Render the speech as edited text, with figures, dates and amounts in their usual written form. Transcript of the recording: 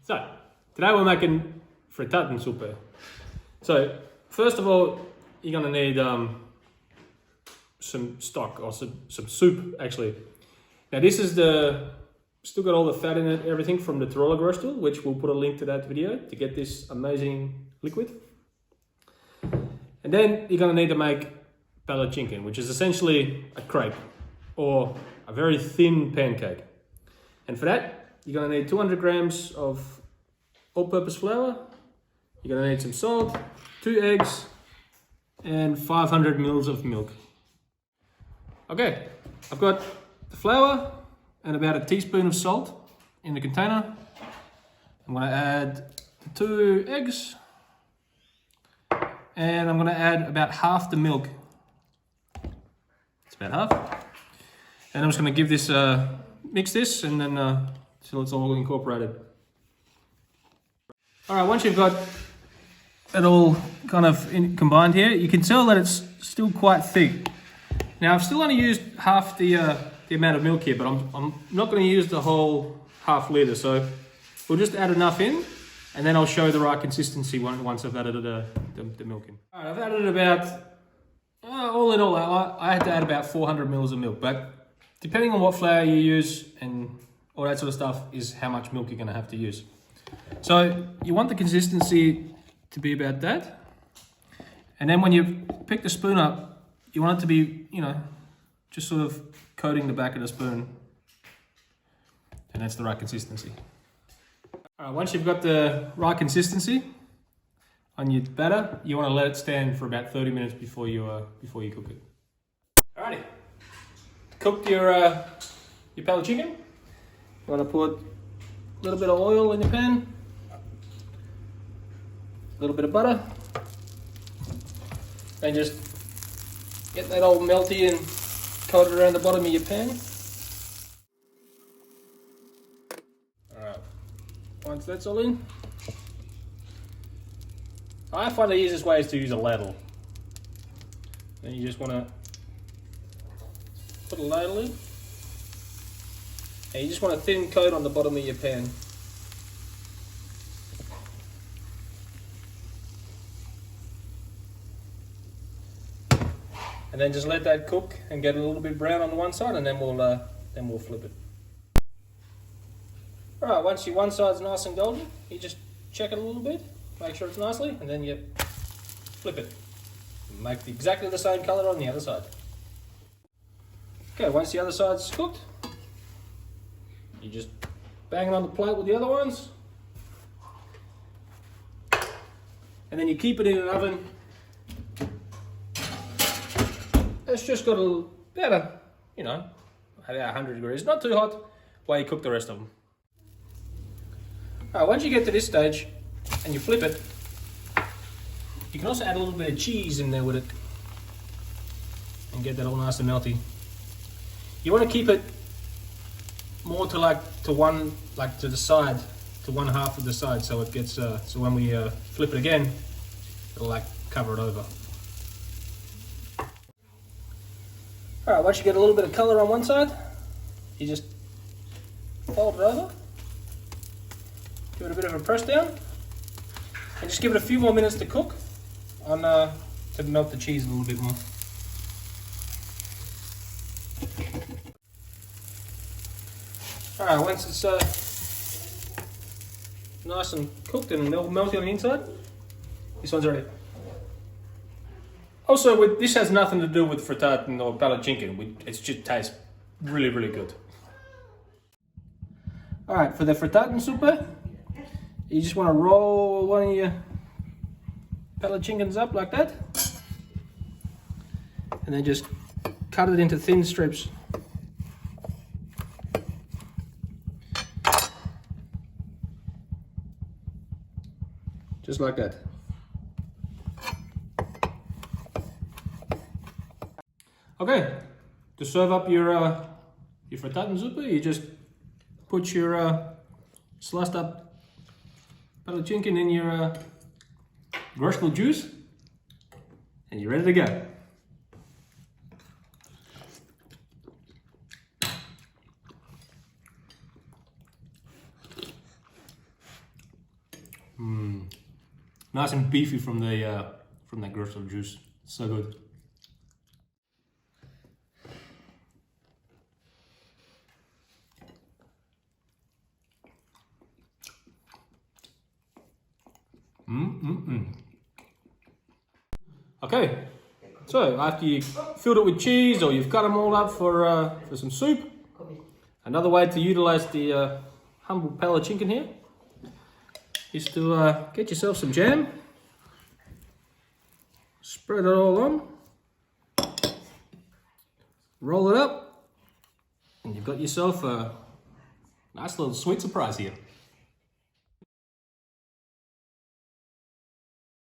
So, today we're making Fritatten soup. So, first of all, you're gonna need some stock or some soup actually. Now this is still got all the fat in it, everything from the Tiroler Gröstl, which we'll put a link to that video to get this amazing liquid. And then you're gonna need to make Palatschinken, which is essentially a crepe or a very thin pancake. And for that, you're gonna need 200 grams of all-purpose flour. You're gonna need some salt, 2 eggs, and 500 mils of milk. Okay, I've got the flour and about a teaspoon of salt in the container. I'm gonna add the 2 eggs, and I'm gonna add about half the milk. It's about half. And I'm just gonna give this, mix this, and then till it's all incorporated. All right, once you've got it all kind of combined here, you can tell that it's still quite thick. Now I've still only used half the amount of milk here, but I'm not going to use the whole half litre, so we'll just add enough in, and then I'll show the right consistency once I've added the milk in. All right, I've added about, all in all, I had to add about 400 mils of milk, but depending on what flour you use and all that sort of stuff is how much milk you're going to have to use. So you want the consistency to be about that, and then when you pick the spoon up, you want it to be, just sort of coating the back of the spoon, and that's the right consistency. All right, once you've got the right consistency on your batter, you want to let it stand for about 30 minutes before you cook it. Alrighty, to cook your Palatschinken, you want to put a little bit of oil in your pan, a little bit of butter, and just get that all melty and coated around the bottom of your pan. Alright, once that's all in, I find the easiest way is to use a ladle. Then you just want to put a ladle in, and you just want a thin coat on the bottom of your pan. And then just let that cook and get a little bit brown on the one side, and then we'll flip it. All right, once your one side's nice and golden, you just check it a little bit, make sure it's nicely, and then you flip it. Make exactly the same color on the other side. Okay, once the other side's cooked, you just bang it on the plate with the other ones, and then you keep it in an oven. It's just got about 100 degrees, not too hot, while you cook the rest of them. All right, once you get to this stage and you flip it, you can also add a little bit of cheese in there with it and get that all nice and melty. You want to keep it more to the side, to one half of the side, so it gets so when we flip it again, it'll cover it over. All right, once you get a little bit of color on one side, you just fold it over, give it a bit of a press down, and just give it a few more minutes to cook to melt the cheese a little bit more. All right, once it's nice and cooked and melty on the inside, this one's ready. Also, this has nothing to do with Fritatten or Palatschinken. It just tastes really, really good. All right, for the Fritatten soup, you just want to roll one of your Palatchinkens up like that, and then just cut it into thin strips. Just like that. Okay, to serve up your Fritatten soup, you just put your sliced up Palatschinken in your Gröstl juice, and you're ready to go. Nice and beefy from that Gröstl juice. So good. Okay, so after you filled it with cheese or you've cut them all up for some soup, another way to utilize the humble Palatschinken here is to get yourself some jam, spread it all on, roll it up, and you've got yourself a nice little sweet surprise here.